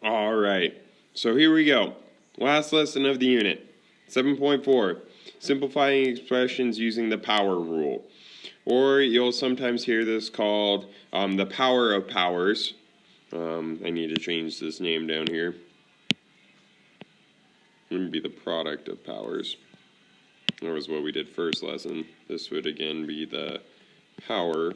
All right, so here we go. Last lesson of the unit, 7.4, simplifying expressions using the power rule. Or you'll sometimes hear this called the power of powers. I need to change this name down here. It would be the product of powers. That was what we did first lesson. This would again be the power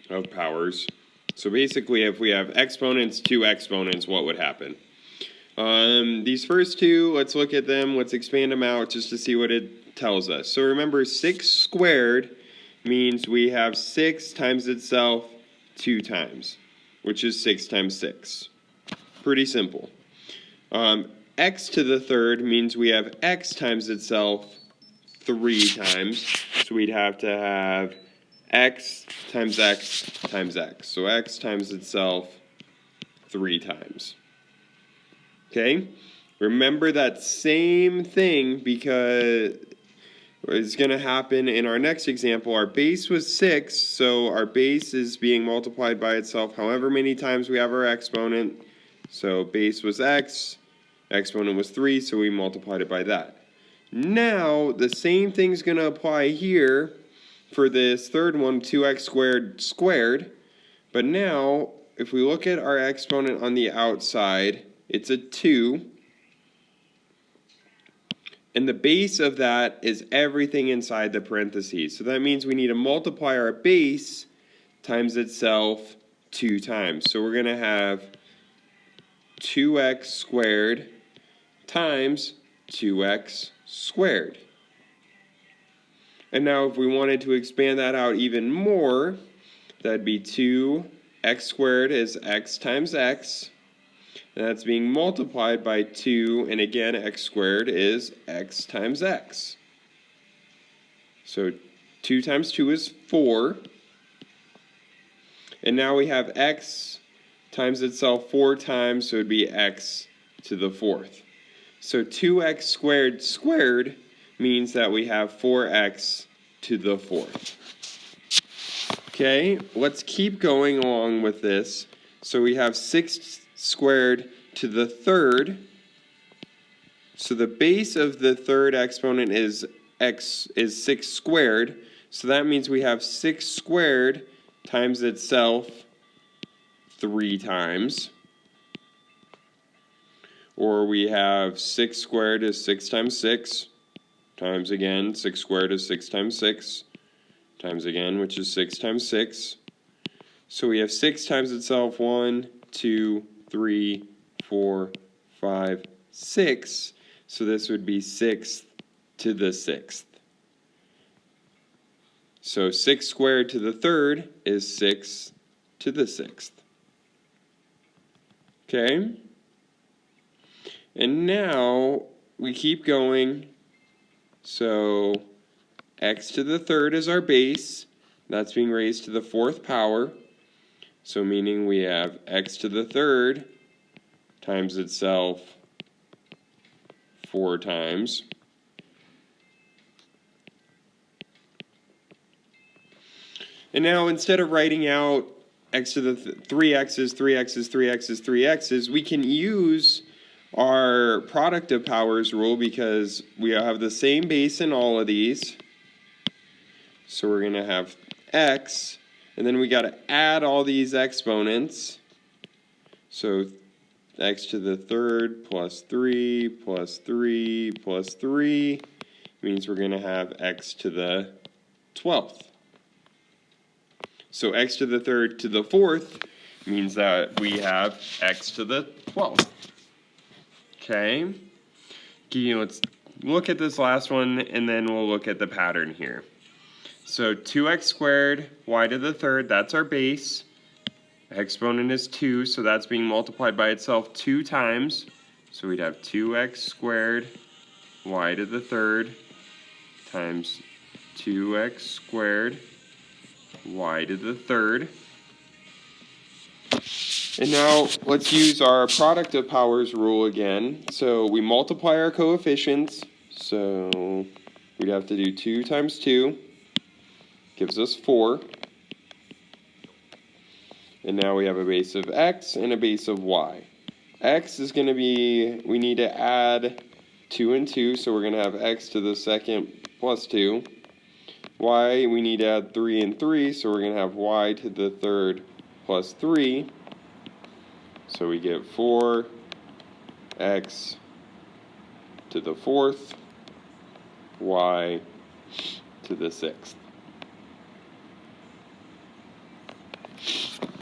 of powers. So basically, if we have exponents, two exponents, what would happen? These first two, let's look at them. Let's expand them out just to see what it tells us. So remember, 6 squared means we have 6 times itself 2 times, which is 6 times 6. Pretty simple. X to the third means we have x times itself 3 times. So we'd have to have x times x times x. So x times itself 3 times. Okay? Remember that same thing because it's going to happen in our next example. Our base was 6, so our base is being multiplied by itself however many times we have our exponent. So base was x, exponent was 3, so we multiplied it by that. Now, the same thing's going to apply here for this third one, 2x squared squared. But now, if we look at our exponent on the outside, it's a 2. And the base of that is everything inside the parentheses. So that means we need to multiply our base times itself 2 times. So we're going to have 2x squared times 2x squared. And now if we wanted to expand that out even more, that'd be 2x squared is x times x. And that's being multiplied by 2, and again, x squared is x times x. So 2 times 2 is 4. And now we have x times itself 4 times, so it would be x to the 4th. So 2x squared squared means that we have 4x to the 4th. Okay, let's keep going along with this. So we have 6 squared to the third. So the base of the third exponent is 6 squared. So that means we have 6 squared times itself 3 times. Or we have 6 squared is 6 times 6. Times again, 6 squared is 6 times 6. Times again, which is 6 times 6. So we have 6 times itself 1, 2, 3, 4, 5, 6. So this would be 6 to the 6th. So 6 squared to the third is 6 to the 6th. Okay? And now we keep going. So x to the third is our base. That's being raised to the 4th power. So meaning we have x to the third times itself 4 times. And now instead of writing out x to the 3x's, 3x's, 3x's, 3x's, we can use our product of powers rule because we have the same base in all of these. So we're going to have x, and then we got to add all these exponents. So x to the third plus 3 plus 3 plus 3 means we're going to have x to the 12th. So x to the third to the 4th means that we have x to the 12th. Okay, let's look at this last one and then we'll look at the pattern here. So 2x squared, y to the third, that's our base. Exponent is 2, so that's being multiplied by itself 2 times. So we'd have 2x squared, y to the third, times 2x squared, y to the third. And now let's use our product of powers rule again. So we multiply our coefficients. So we'd have to do 2 times 2. Gives us 4. And now we have a base of x and a base of y. X is going to be, we need to add 2 and 2, so we're going to have x to the second plus 2. Y, we need to add 3 and 3, so we're going to have y to the third plus 3. So we get 4x to the fourth, y to the sixth.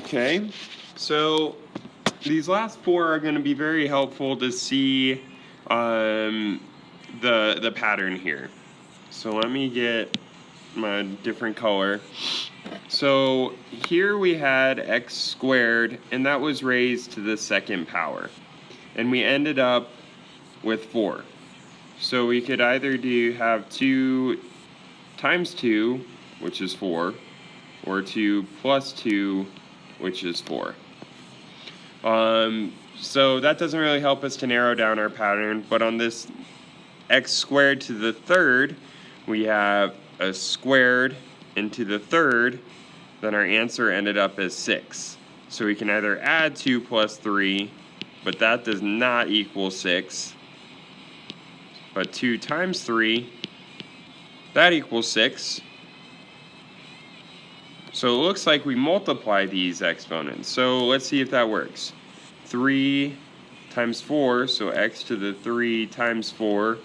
Okay, so these last four are going to be very helpful to see the pattern here. So let me get my different color. So here we had x squared, and that was raised to the second power. And we ended up with 4. So we could either have 2 times 2, which is 4, or 2 plus 2, which is 4. So that doesn't really help us to narrow down our pattern, but on this x squared to the third, we have a squared into the third, then our answer ended up as 6. So we can either add 2 plus 3, but that does not equal 6. But 2 times 3, that equals 6. So it looks like we multiply these exponents. So let's see if that works. 3 times 4, so x to the 3 times 4.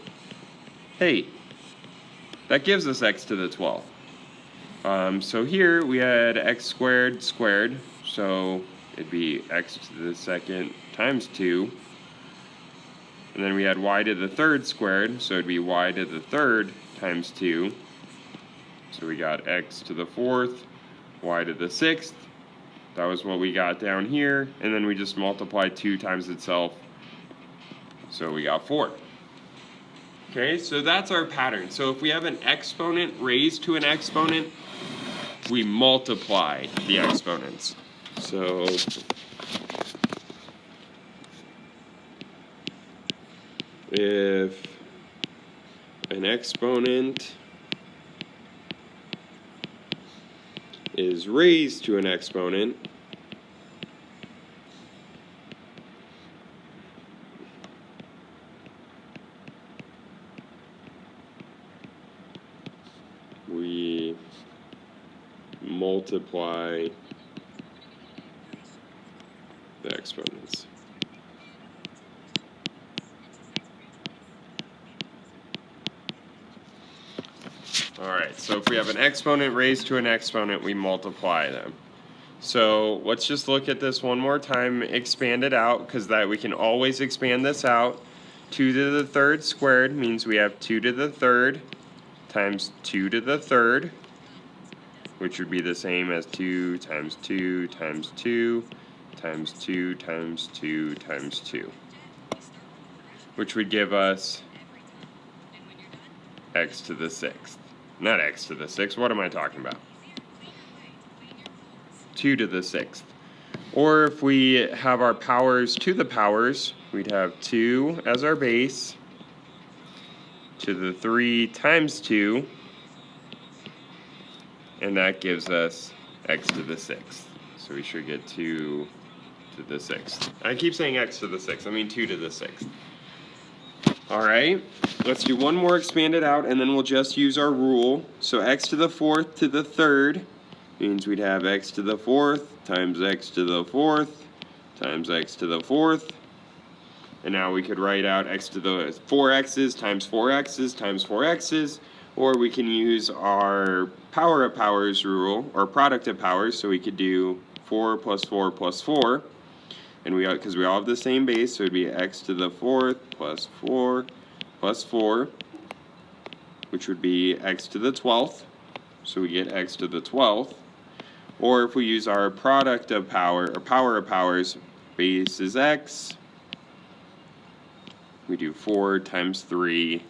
Hey, that gives us x to the 12th. So here we had x squared squared, so it'd be x to the second times 2. And then we had y to the third squared, so it'd be y to the third times 2. So we got x to the fourth, y to the sixth. That was what we got down here. And then we just multiplied 2 times itself. So we got 4. Okay, so that's our pattern. So if we have an exponent raised to an exponent, we multiply the exponents. So if an exponent is raised to an exponent, we multiply the exponents. Alright, so if we have an exponent raised to an exponent, we multiply them. So let's just look at this one more time, expand it out, because that we can always expand this out. 2 to the third squared means we have 2 to the third times 2 to the third, which would be the same as 2 times 2 times 2 times 2 times 2 times 2, which would give us x to the sixth. Not x to the sixth, what am I talking about? 2 to the sixth. Or if we have our powers to the powers, we'd have 2 as our base, to the 3 times 2, and that gives us x to the sixth. So we should get 2 to the sixth. I keep saying x to the sixth, I mean 2 to the sixth. Alright, let's do one more expanded out, and then we'll just use our rule. So x to the fourth to the third means we'd have x to the fourth times x to the fourth times x to the fourth. And now we could write out x to the 4x's times 4x's times 4x's, or we can use our power of powers rule, or product of powers, so we could do 4 plus 4 plus 4. And because we all have the same base, so it'd be x to the fourth plus 4 plus 4, which would be x to the 12th. So we get x to the 12th. Or if we use our product of power, or power of powers, base is x. We do 4 times 3,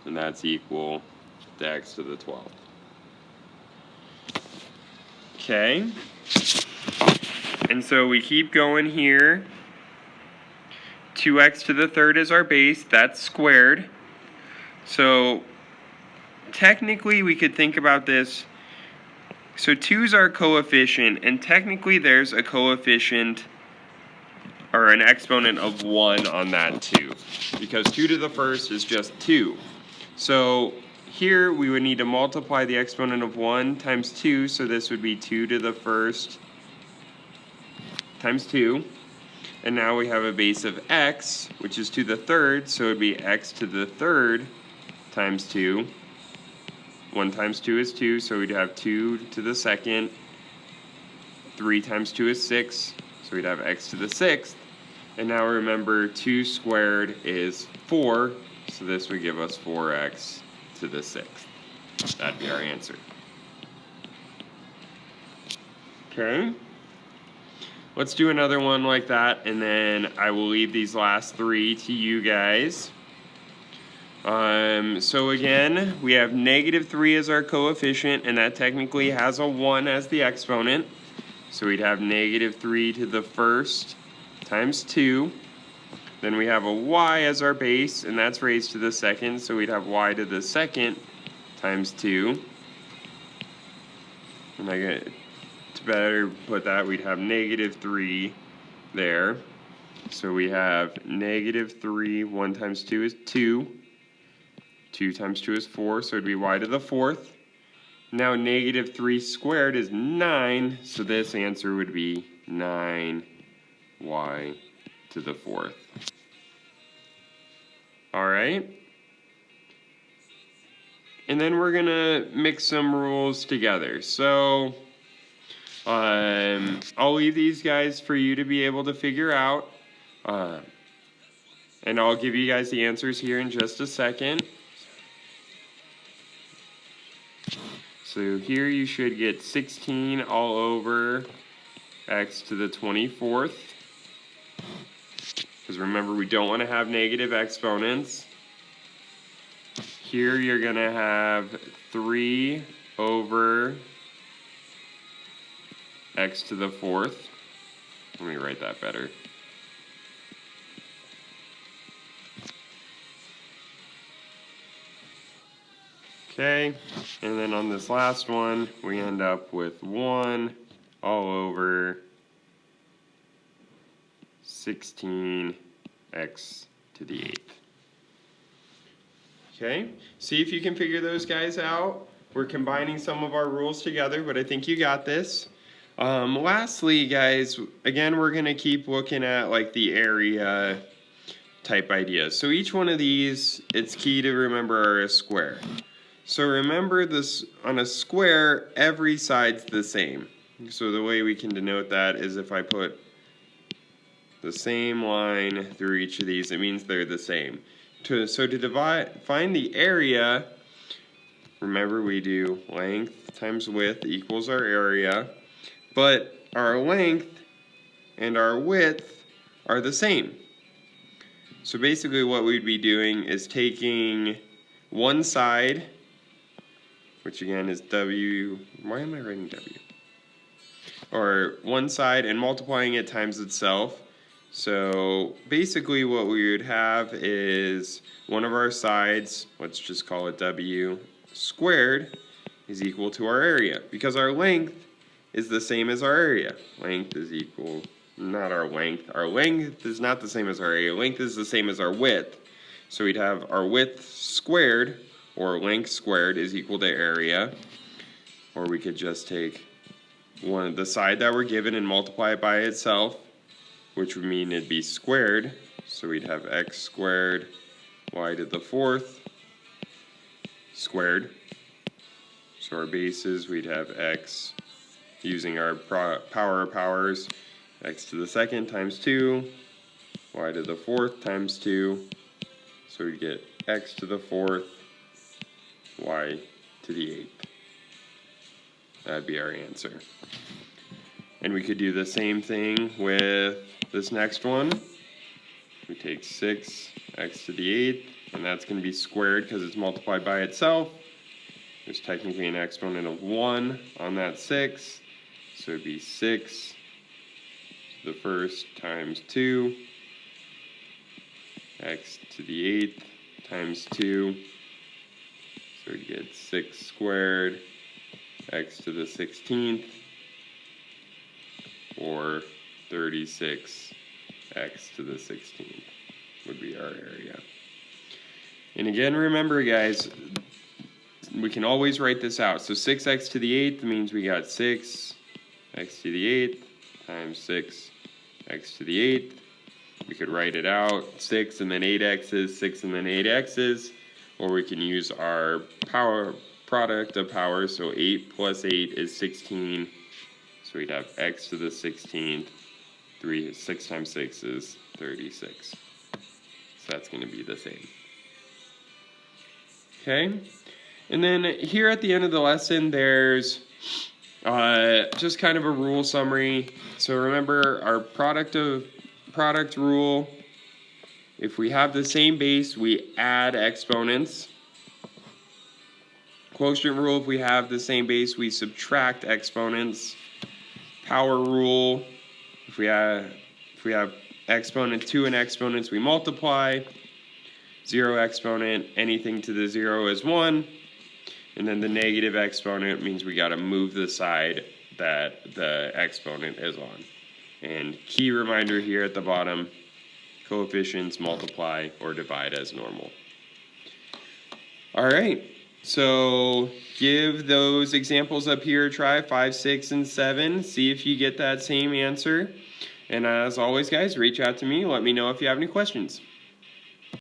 and that's equal to x to the 12th. Okay. And so we keep going here. 2x to the third is our base, that's squared. So technically we could think about this. So So 2 is our coefficient, and technically there's a coefficient or an exponent of 1 on that 2, because 2 to the first is just 2. So here we would need to multiply the exponent of 1 times 2, so this would be 2 to the first times 2. And now we have a base of x, which is to the third, so it would be x to the third times 2. 1 times 2 is 2, so we'd have 2 to the second. 3 times 2 is 6, so we'd have x to the sixth. And now remember, 2 squared is 4, so this would give us 4x to the sixth. That'd be our answer. Okay. Let's do another one like that, and then I will leave these last 3 to you guys. So again, we have -3 as our coefficient, and that technically has a 1 as the exponent. So we'd have -3 to the first times 2. Then we have a y as our base, and that's raised to the second, so we'd have y to the second times 2. And to better put that, we'd have -3 there. So we have -3, 1 times 2 is 2. 2 times 2 is 4, so it'd be y to the fourth. Now -3 squared is 9, so this answer would be 9y to the fourth. Alright? And then we're going to mix some rules together. So I'll leave these guys for you to be able to figure out. And I'll give you guys the answers here in just a second. So here you should get 16 all over x to the 24th. Because remember, we don't want to have negative exponents. Here you're going to have 3 over x to the fourth. Let me write that better. Okay, and then on this last one, we end up with 1 all over 16x to the 8th. Okay, see if you can figure those guys out. We're combining some of our rules together, but I think you got this. Lastly, guys, again, we're going to keep looking at like the area type ideas. So each one of these, it's key to remember, are a square. So remember this, on a square, every side's the same. So the way we can denote that is if I put the same line through each of these, it means they're the same. So to find the area, remember we do length times width equals our area, but our length and our width are the same. So basically what we'd be doing is taking one side, which again is W, why am I writing W? Or one side and multiplying it times itself. So basically what we would have is one of our sides, let's just call it W squared, is equal to our area. Because our length is the same as our area. Length is equal, not our length. Our length is not the same as our area. Length is the same as our width. So we'd have our width squared, or length squared, is equal to area. Or we could just take the side that we're given and multiply it by itself, which would mean it'd be squared. So we'd have x squared y to the fourth squared. So our bases, we'd have x, using our power of powers, x to the second times 2, y to the fourth times 2. So we get x to the fourth, y to the 8th. That'd be our answer. And we could do the same thing with this next one. We take 6 x to the 8th, and that's going to be squared because it's multiplied by itself. There's technically an exponent of 1 on that 6, so it'd be 6 to the first times 2, x to the 8th times 2, so we get 6 squared x to the 16th, or 36 x to the 16th would be our area. And again, remember guys, we can always write this out. So 6x to the 8th means we got 6 x to the 8th times 6 x to the 8th. We could write it out, 6 and then 8 x's, 6 and then 8 x's, or we can use our power product of power, so 8 plus 8 is 16, so we'd have x to the 16th, 6 times 6 is 36, so that's going to be the same. Okay, and then here at the end of the lesson there's just kind of a rule summary. So remember our product rule, if we have the same base we add exponents. Quotient rule, if we have the same base we subtract exponents. Power rule, if we have exponent 2 and exponents we multiply. 0 exponent, anything to the 0 is 1. And then the negative exponent means we got to move the side that the exponent is on. And key reminder here at the bottom, coefficients multiply or divide as normal. All right, so give those examples up here a try, 5, 6, and 7. See if you get that same answer. And as always, guys, reach out to me. Let me know if you have any questions.